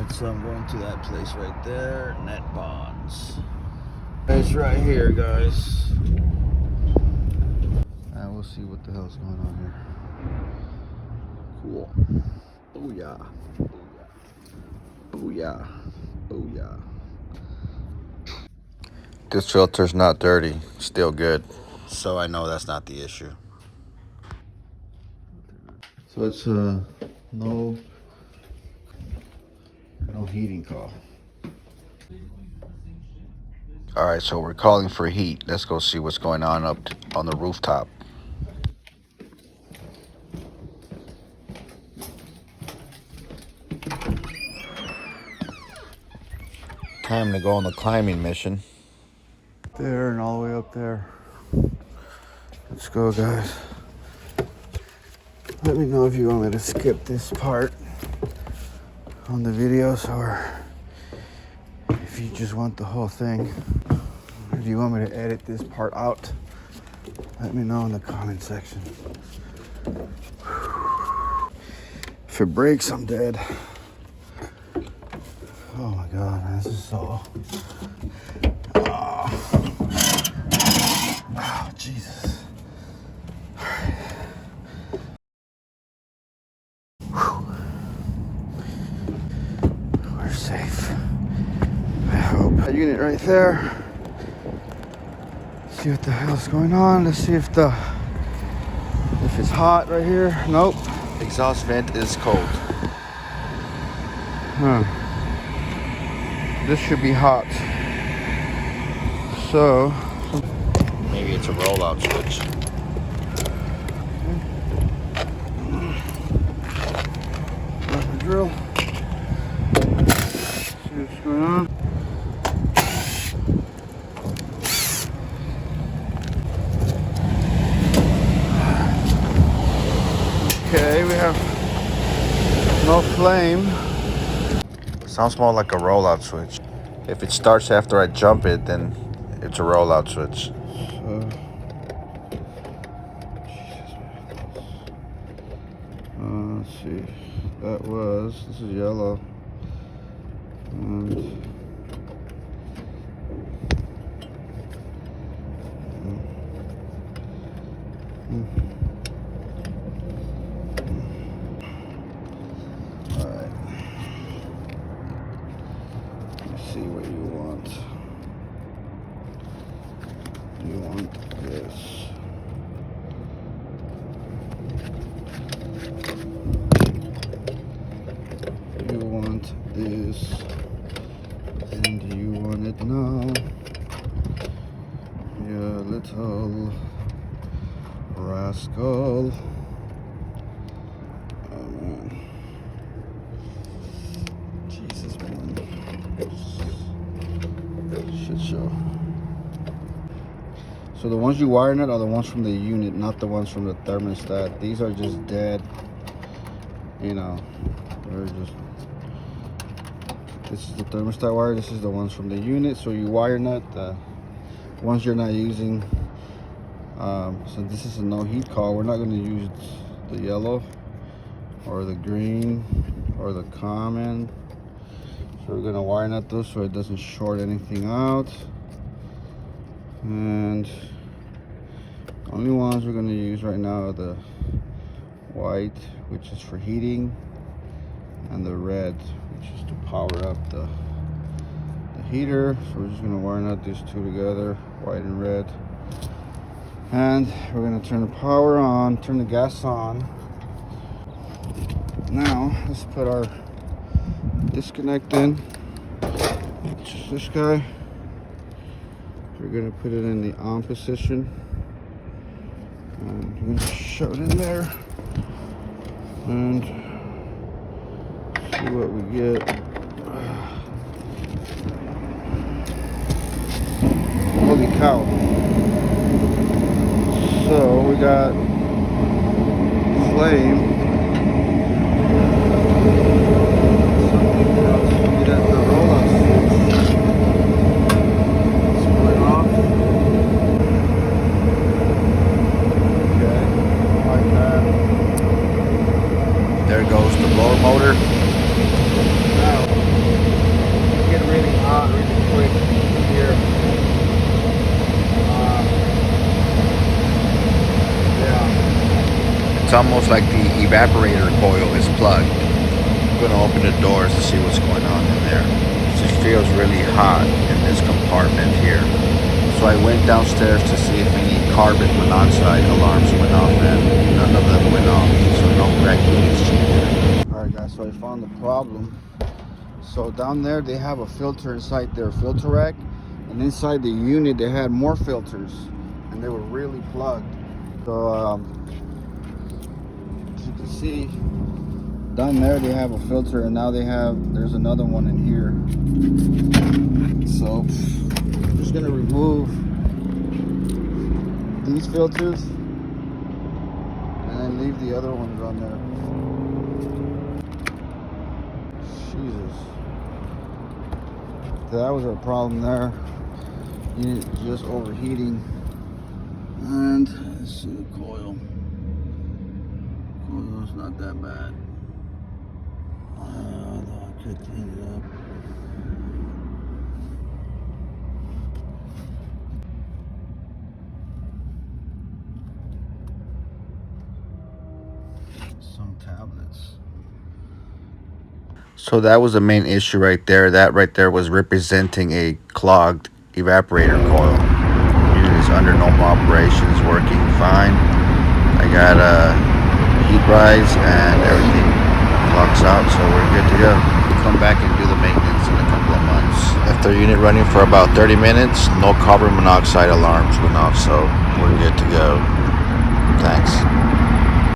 Alright, so I'm going to that place right there, Net Bonds. It's right here, guys. And we'll see what the hell's going on here. Cool. Booyah. Booyah. Booyah. Booyah. This filter's not dirty, still good. So I know that's not the issue. So it's no heating call. All right, so we're calling for heat. Let's go see what's going on up on the rooftop. Time to go on the climbing mission. There and all the way up there. Let's go, guys. Let me know if you want me to skip this part on the videos or if you just want the whole thing. Or do you want me to edit this part out? Let me know in the comment section. If it breaks, I'm dead. Oh my God, man, this is so... Oh, Jesus. All right. We're safe. I hope. That unit right there. See what the hell's going on. Let's see if it's hot right here. Nope. Exhaust vent is cold. This should be hot. So maybe it's a rollout switch. Got the drill. See what's going on. Okay, we have no flame. Sounds more like a rollout switch. If it starts after I jump it, then it's a rollout switch. Let's see. This is yellow. And alright. Let's see what you want. You want this. You want this. And you want it now. You little rascal. Oh man. Jesus, man. Shit show. So the ones you wire nut are the ones from the unit, not the ones from the thermostat. These are just dead. You know, they're just... This is the thermostat wire. This is the ones from the unit. So you wire nut the ones you're not using. So this is a no heat call. We're not going to use the yellow or the green or the common. So we're going to wire nut those so it doesn't short anything out. And only ones we're going to use right now are the white, which is for heating, and the red, which is to power up the heater. So we're just going to wire nut these two together, white and red. And we're going to turn the power on, turn the gas on. Now let's put our disconnect in, which is this guy. We're going to put it in the on position, and we're going to shove it in there and see what we get. Holy cow. So we got flame. Something else. We got the rollout switch. Split it off. Okay, like that. There goes the blower motor. Now, almost like the evaporator coil is plugged. I'm gonna open the doors to see what's going on in there. It feels really hot in this compartment here. So I went downstairs to see if any carbon monoxide alarms went off, and none of them went off. So no crack units cheated. Alright guys, so I found the problem. So down there they have a filter inside their filter rack, and inside the unit they had more filters, and they were really plugged. So as you can see, down there they have a filter, and now there's another one in here. So I'm just gonna remove these filters and then leave the other ones on there. Jesus, that was our problem there. Unit just overheating. And let's see the coil. Coil's not that bad. Although I could clean it up. Some tablets. So that was the main issue right there. That right there was representing a clogged evaporator coil. Unit is under normal operation, is working fine. I got a heat rise and everything clocks out, so we're good to go. We'll come back and do the maintenance in a couple of months. Left our unit running for about 30 minutes. No carbon monoxide alarms went off, so we're good to go. Thanks.